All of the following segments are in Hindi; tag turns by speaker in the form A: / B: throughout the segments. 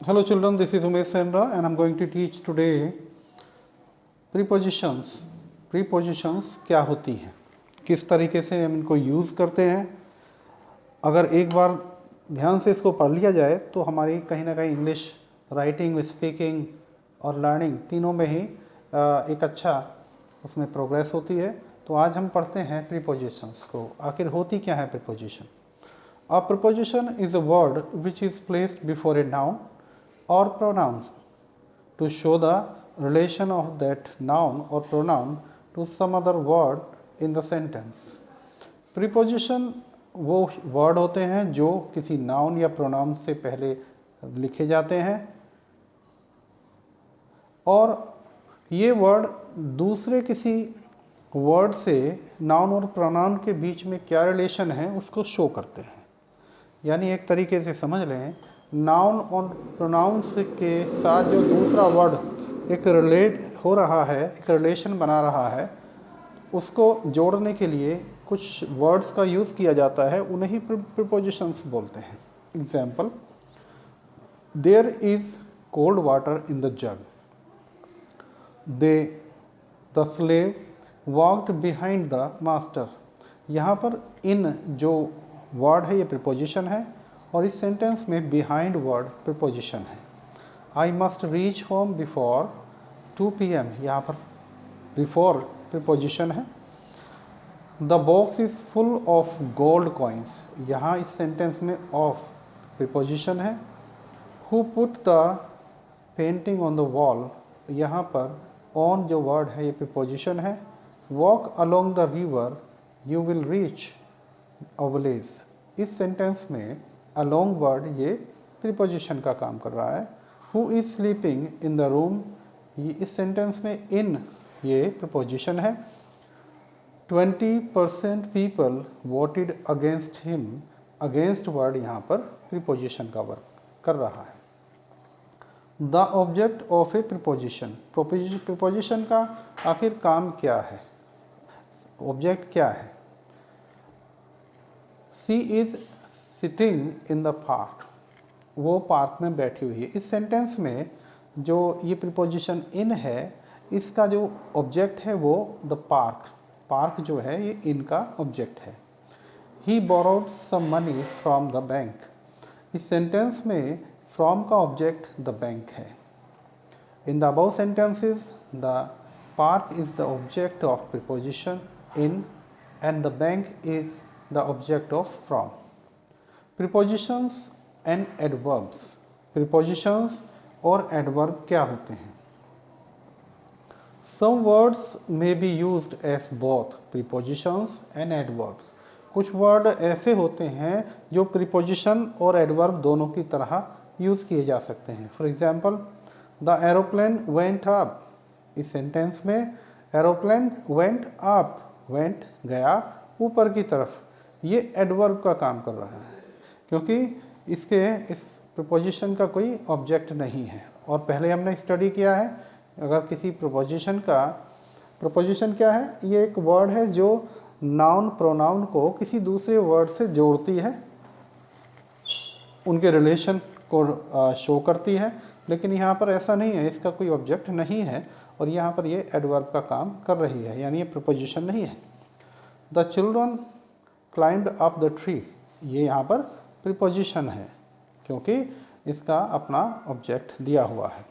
A: Hello children, this is Umesh Sendra and I'm going to teach today prepositions. Prepositions क्या होती हैं, किस तरीके से हम इनको यूज़ करते हैं। अगर एक बार ध्यान से इसको पढ़ लिया जाए तो हमारी कहीं ना कहीं इंग्लिश राइटिंग, स्पीकिंग और लर्निंग तीनों में ही एक अच्छा उसमें प्रोग्रेस होती है। तो आज हम पढ़ते हैं प्रीपोजिशंस को। आखिर होती क्या है preposition? A preposition is a word which is placed before a noun or pronoun to show the relation of that noun or pronoun to some other word in the sentence. Preposition वो वर्ड होते हैं जो किसी नाउन या प्रोनाउन से पहले लिखे जाते हैं और ये वर्ड दूसरे किसी वर्ड से नाउन और प्रोनाउन के बीच में क्या रिलेशन है उसको शो करते हैं। यानी एक तरीके से समझ लें, नाउन और प्रोनाउंस के साथ जो दूसरा वर्ड एक रिलेट हो रहा है, एक रिलेशन बना रहा है, उसको जोड़ने के लिए कुछ वर्ड्स का यूज़ किया जाता है, उन्हें ही प्रीपोजिशंस बोलते हैं। Example, there is cold water in the jug, they the slave walked behind the master. यहाँ पर इन जो वर्ड है ये प्रीपोजिशन है और इस सेंटेंस में बिहाइंड वर्ड प्रीपोजिशन है। I must reach home before 2 PM, यहाँ पर बिफोर प्रीपोजिशन है। The box is full of gold coins, यहाँ इस सेंटेंस में ऑफ प्रीपोजिशन है। Who put the painting on the wall, यहाँ पर ऑन जो वर्ड है ये प्रीपोजिशन है। Walk along the river you will reach a village, इस सेंटेंस में अलोंग वर्ड ये प्रीपोजिशन का काम कर रहा है। Who is sleeping in the room, ये इस सेंटेंस में इन ये प्रीपोजिशन है। 20% people voted against him, against word यहाँ पर प्रीपोजिशन का वर्क कर रहा है। The object of a preposition, preposition का आखिर काम क्या है, ऑब्जेक्ट क्या है? She is sitting in the park, वो पार्क में बैठी हुई है। इस सेंटेंस में जो ये प्रीपोजिशन इन है, इसका जो ऑब्जेक्ट है वो द पार्क, पार्क जो है ये इनका ऑब्जेक्ट है। He borrowed some money from the bank, इस सेंटेंस में फ्रॉम का ऑब्जेक्ट द बैंक है। In the above sentences the park is the object of preposition in and the bank is the object of from. Prepositions and adverbs, prepositions और एडवर्ब क्या होते हैं? Some words may be used as both prepositions and adverbs, कुछ वर्ड ऐसे होते हैं जो प्रीपोजिशन और एडवर्ब दोनों की तरह यूज़ किए जा सकते हैं। For example, the aeroplane went up, इस सेंटेंस में एरोप्लेन वेंट अप, वेंट गया ऊपर की तरफ, ये एडवर्ब का काम कर रहा है क्योंकि इसके इस प्रीपोजिशन का कोई ऑब्जेक्ट नहीं है। और पहले हमने स्टडी किया है, अगर किसी प्रीपोजिशन का, प्रीपोजिशन क्या है, ये एक वर्ड है जो नाउन प्रोनाउन को किसी दूसरे वर्ड से जोड़ती है, उनके रिलेशन को शो करती है। लेकिन यहाँ पर ऐसा नहीं है, इसका कोई ऑब्जेक्ट नहीं है और यहाँ पर ये एडवर्ब का काम कर रही है, यानी ये प्रीपोजिशन नहीं है। The children climbed up the tree, ये यहाँ पर प्रीपोजिशन है क्योंकि इसका अपना ऑब्जेक्ट दिया हुआ है।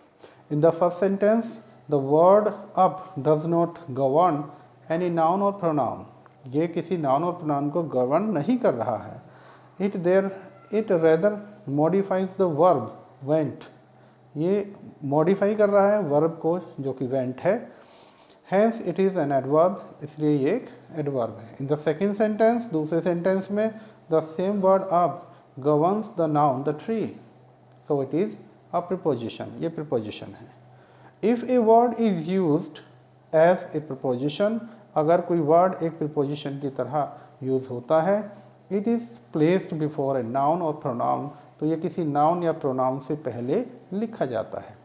A: In the first sentence the word up does not govern any noun और प्रोनाउन, ये किसी नाउन और प्रोनाउन को गवर्न नहीं कर रहा है। It rather modifies the verb went, ये मॉडिफाई कर रहा है वर्ब को जो कि वेंट है। Hence it is an adverb, इसलिए ये एक एडवर्ब है। इन द सेकेंड सेंटेंस, दूसरे सेंटेंस में the same word up governs the noun the tree, so it is a preposition, ये प्रीपोजिशन है। If a word is used as a preposition, अगर कोई वर्ड एक प्रीपोजिशन की तरह यूज होता है, it is placed before a noun और प्रोनाउन, तो ये किसी नाउन या प्रोनाउन से पहले लिखा जाता है।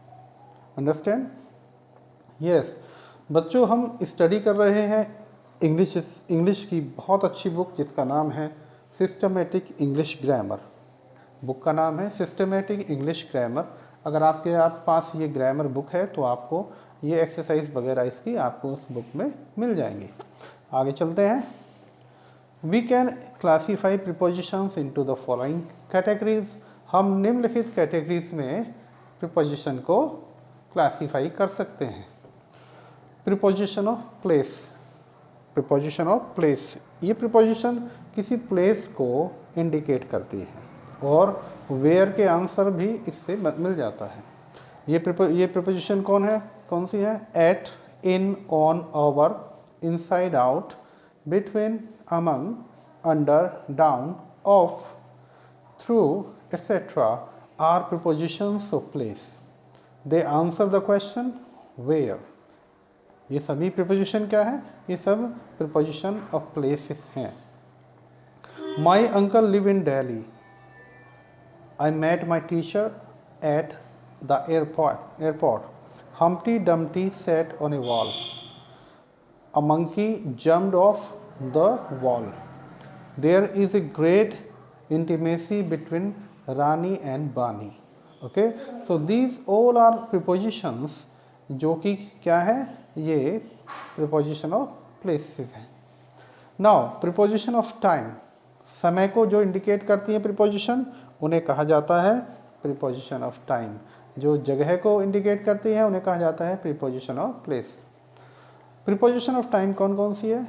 A: अंडरस्टैंड? यस बच्चों, हम स्टडी कर रहे हैं इंग्लिश की बहुत अच्छी बुक जिसका नाम है सिस्टमेटिक इंग्लिश ग्रामर। बुक का नाम है सिस्टमेटिक इंग्लिश ग्रामर। अगर आपके पास ये ग्रामर बुक है तो आपको ये एक्सरसाइज वगैरह इसकी आपको उस बुक में मिल जाएंगी। आगे चलते हैं। We can classify prepositions into the following categories. हम निम्नलिखित कैटेगरीज में प्रीपोजिशन को क्लासीफाई कर सकते हैं। Preposition of place. Preposition of place, ये प्रीपोजिशन किसी प्लेस को इंडिकेट करती है और वेयर के आंसर भी इससे मिल जाता है। ये प्रीपोजिशन कौन सी है? At, in, on, over, inside, out, between, among, under, down, off, through, etc. Are prepositions of place. They answer the question where. ये सभी प्रीपोजिशन क्या है? ये सब प्रीपोजिशन ऑफ प्लेसेस हैं। My uncle live in Delhi. I met my teacher at the airport. Humpty Dumpty sat on a wall. A monkey jumped off the wall. There is a great intimacy between Rani and Bani. Okay, so these all are prepositions जो कि क्या है? ये प्रीपोजिशन ऑफ प्लेसेस है। नाउ प्रीपोजिशन ऑफ टाइम, समय को जो इंडिकेट करती है प्रीपोजिशन, उन्हें कहा जाता है प्रीपोजिशन ऑफ टाइम। जो जगह को इंडिकेट करती है उन्हें कहा जाता है preposition of place. Preposition of time कौन कौन सी है?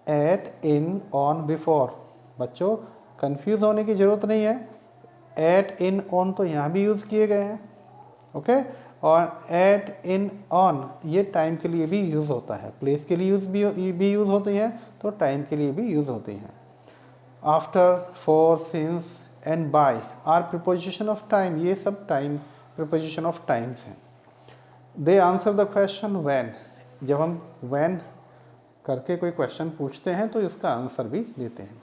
A: At, in, on, before. बच्चों कंफ्यूज होने की जरूरत नहीं है, एट, इन, ऑन तो यहाँ भी यूज़ किए गए हैं। ओके, और एट, इन, ऑन ये टाइम के लिए भी यूज़ होता है, प्लेस के लिए भी यूज़ होती है, तो टाइम के लिए भी यूज़ होती हैं। After, for, since and by are preposition of time. ये सब टाइम प्रीपोजिशन ऑफ टाइम्स हैं। They answer the question when. जब हम व्हेन करके कोई क्वेश्चन पूछते हैं तो इसका आंसर भी देते हैं।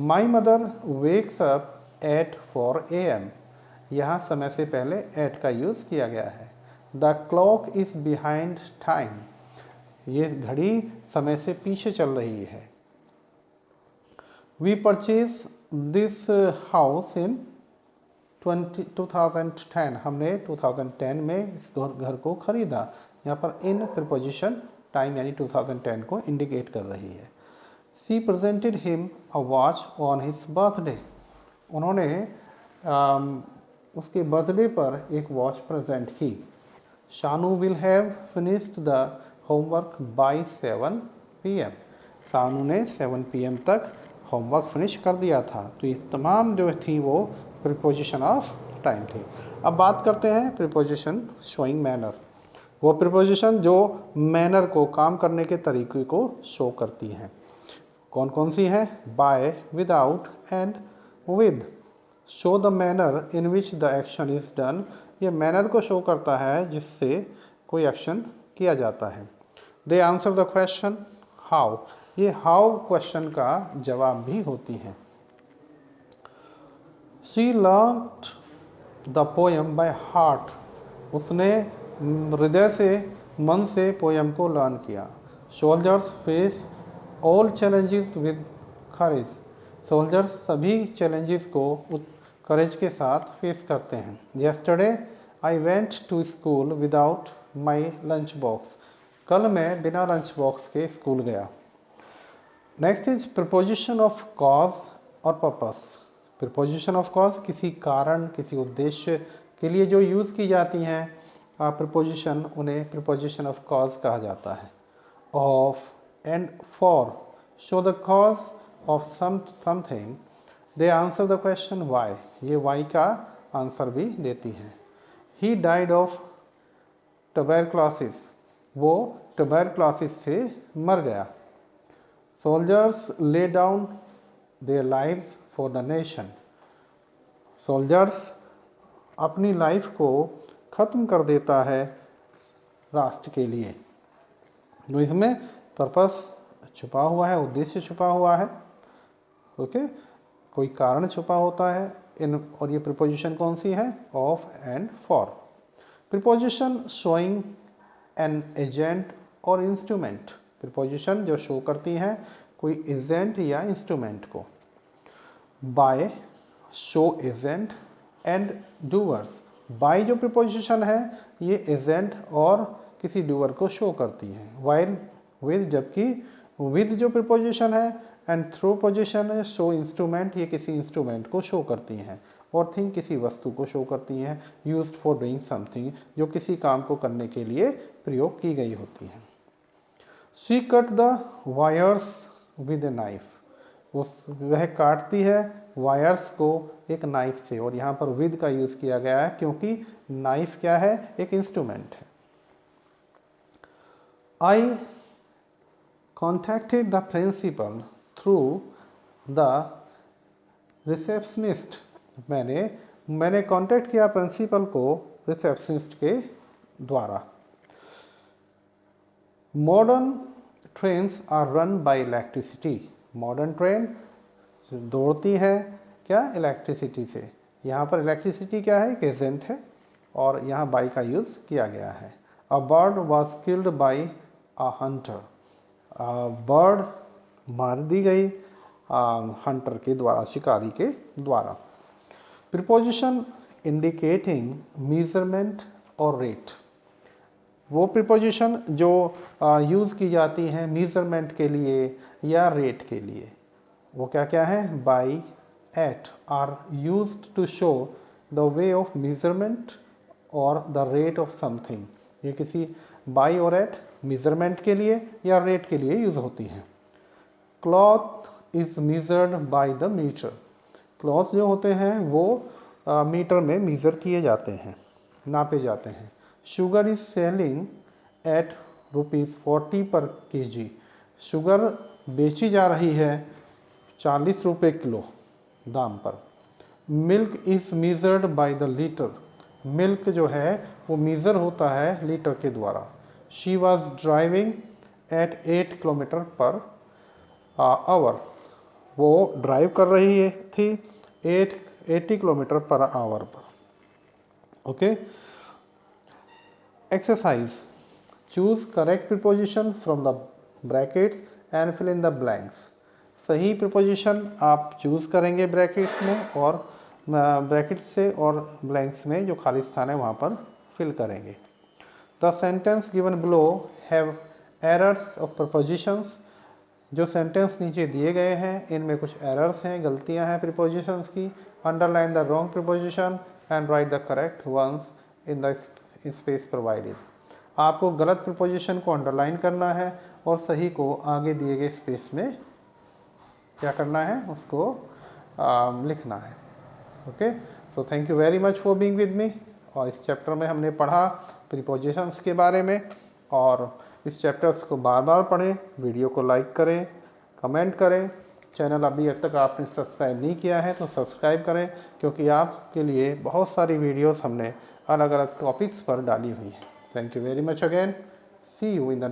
A: My mother wakes up at 4 AM। यहाँ समय से पहले एट का यूज़ किया गया है। The clock is behind time. ये घड़ी समय से पीछे चल रही है। We purchase this house in 2010। हमने 2010 में इस घर को खरीदा। यहाँ पर इन प्रीपोजिशन टाइम यानी 2010 को इंडिकेट कर रही है। She presented him a watch on his birthday. उन्होंने उसके बर्थडे पर एक वॉच प्रेजेंट की। Shanu will have finished the homework by 7 PM। Shanu ने 7 PM तक होमवर्क फिनिश कर दिया था। तो ये तमाम जो थी वो प्रीपोजिशन ऑफ टाइम थी। अब बात करते हैं प्रीपोजिशन शोइंग मैनर। वो प्रीपोजिशन जो मैनर को, काम करने के तरीके को शो करती हैं। कौन कौन सी हैं? By, without and with. Show the manner in which the action is done. ये मैनर को शो करता है जिससे कोई एक्शन किया जाता है। They answer the question how. ये हाउ क्वेश्चन का जवाब भी होती है। She learned the poem by heart. उसने हृदय से, मन से पोएम को लर्न किया। Soldiers face all challenges with courage. Soldiers सभी चैलेंजेस को करेज के साथ फेस करते हैं। Yesterday I went to school without my lunch box. कल मैं बिना लंच बॉक्स के स्कूल गया। Next is preposition of cause और पर्पस। प्रीपोजिशन ऑफ कॉज किसी कारण, किसी उद्देश्य के लिए जो यूज़ की जाती हैं प्रीपोजिशन, उन्हें प्रीपोजिशन ऑफ कॉज कहा जाता है। Of and for show the cause of something. They answer the question Y. ये वाई का आंसर भी देती हैं। He died of tuberculosis. वो ट्यूबरक्लोसिस से मर गया। Soldiers lay down their lives for the nation. Soldiers अपनी लाइफ को ख़त्म कर देता है राष्ट्र के लिए। तो इसमें पर्पस छुपा हुआ है, उद्देश्य छुपा हुआ है। ओके, कोई कारण छुपा होता है इन। और ये प्रीपोजिशन कौन सी है? Of and for. Preposition showing an agent और इंस्ट्रूमेंट। प्रीपोजिशन जो शो करती हैं कोई एजेंट या इंस्ट्रूमेंट को। By show agent and doers. By जो प्रीपोजिशन है ये एजेंट और किसी डूअर को शो करती है, वाइल विद जबकि विद जो प्रीपोजिशन है एंड थ्रू पोजिशन है शो इंस्ट्रूमेंट, ये किसी इंस्ट्रूमेंट को शो करती हैं, और थिंग किसी वस्तु को शो करती हैं, यूज्ड फॉर डूइंग समथिंग जो किसी काम को करने के लिए प्रयोग की गई होती है। She cut the wires with a knife, वह काटती है वायर्स को एक नाइफ से, और यहाँ पर विद का यूज किया गया है क्योंकि नाइफ क्या है, एक इंस्ट्रूमेंट है। I contacted the principal through the receptionist, मैंने कांटेक्ट किया प्रिंसिपल को रिसेप्शनिस्ट के द्वारा। Modern trains are run by electricity, modern train दौड़ती है क्या, इलेक्ट्रिसिटी से। यहाँ पर इलेक्ट्रिसिटी क्या है, एक एजेंट है, और यहाँ बाई का यूज किया गया है। A bird was killed by a Hunter, bird मार दी गई हंटर के द्वारा, शिकारी के द्वारा। प्रीपोजिशन इंडिकेटिंग मेजरमेंट और रेट, वो प्रीपोजिशन जो यूज़ की जाती हैं मेजरमेंट के लिए या रेट के लिए, वो क्या क्या है, by, at are used to show the way of measurement और द रेट ऑफ समथिंग, ये किसी बाई और एट मेजरमेंट के लिए या रेट के लिए यूज़ होती हैं। Cloth is measured by the metre, cloth जो होते हैं वो मीटर में मेज़र किए जाते हैं, नापे जाते हैं। शुगर इज सेलिंग एट ₹40 पर kg, शुगर बेची जा रही है 40 रुपये किलो दाम पर। Milk is measured by the litre, milk जो है वो मेज़र होता है लीटर के द्वारा। She was driving at 8 kilometre per hour, वो ड्राइव कर रही थी 80 किलोमीटर पर आवर पर। Okay, exercise, choose correct preposition from the brackets and fill in the blanks, सही प्रीपोजिशन आप चूज करेंगे ब्रैकेट्स में और ब्रैकेट्स से, और ब्लैंक्स में जो खाली स्थान है वहाँ पर फिल करेंगे। The sentence given below have errors of propositions, जो सेंटेंस नीचे दिए गए हैं इनमें कुछ एरर्स हैं, गलतियां हैं प्रीपोजिशंस की। Underline the wrong preposition and write the correct ones in the space provided, आपको गलत प्रीपोजिशन को अंडरलाइन करना है और सही को आगे दिए गए स्पेस में क्या करना है, उसको लिखना है। ओके, तो thank you very much for being with me. और इस चैप्टर में हमने पढ़ा प्रीपोजिशंस के बारे में, और इस चैप्टर्स को बार बार पढ़ें, वीडियो को लाइक करें, कमेंट करें। चैनल अभी तक आपने सब्सक्राइब नहीं किया है तो सब्सक्राइब करें, क्योंकि आपके लिए बहुत सारी वीडियोस हमने अलग अलग टॉपिक्स पर डाली हुई है। Thank you very much again, see you in the